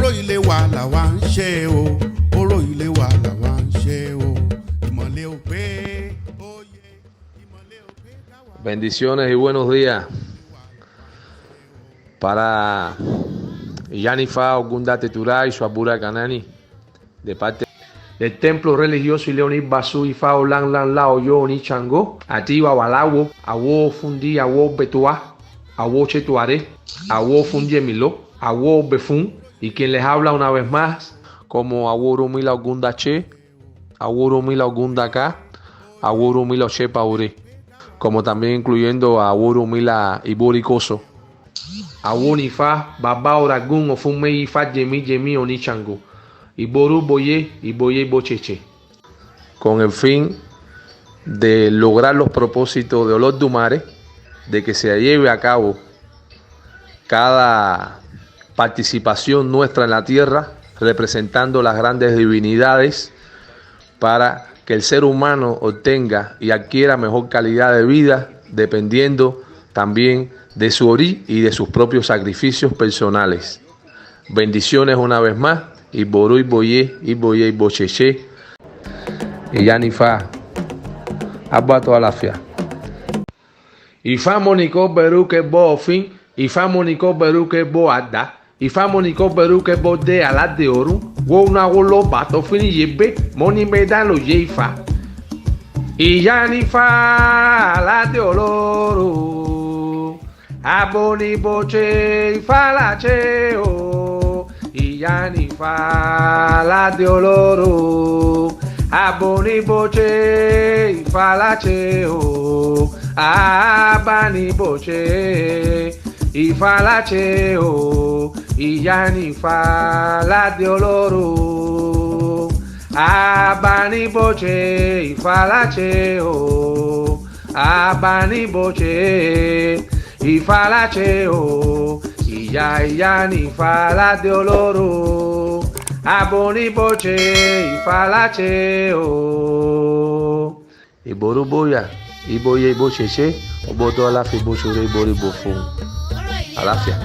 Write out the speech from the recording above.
oró ilé wa làwa ń ṣe o, oró ilé wa làwa ń ṣe o, ìmọ̀lẹ̀ ò pé oyè, ìmọ̀lẹ̀ ò pé káwa. Bendiciones y buenos días para Yanifa Ogunda Tetura y su Abura Kanani, de parte del templo religioso y Leonid Basu y Fao Lan Lan Lao Yo Ni Chango, Ativa Balawo, Awo Fundi, Awo Betua, Awo Chetuare, Awo Fundiemilo, Awo Befun, y quien les habla una vez más como Awuru Mila Ogunda Che, Awuru Mila Ogunda Ka, Awuru Mila Che Paure, como también incluyendo a Awuru Mila Iboricoso, Awunifa, Baba Oragun, Ofume Ifa Yemi Oni Chango, Iboru Boye y Boye Bocheche, con el fin de lograr los propósitos de Olodumare, de que se lleve a cabo cada participación nuestra en la tierra, representando las grandes divinidades, para que el ser humano obtenga y adquiera mejor calidad de vida, dependiendo también de su ori y de sus propios sacrificios personales. Bendiciones una vez más. Y Boru y Boye y Boye y Bocheche y Yanifa Abba toda la fia y fa Monico Beru que bo fin y fa Monico Beru que bo ada y fa Monico Beru que bo de alas de oro wo una golo bato fin y yebe moni me dan lo yefa y Yanifa alas de oro aboni boche y falacheo y Yanifa la de oloro, aboni boche y falacheo, abani boche y falacheo, y Yanifa la de oloro, abani boche y falacheo, abani boche y falacheo. Y Yanifa la de oloro, aboni boche y falacheo. Y Boru Boya, y Boye y Bocheche, o Boto Alafi Bochure y Bori Bofun. Alafia.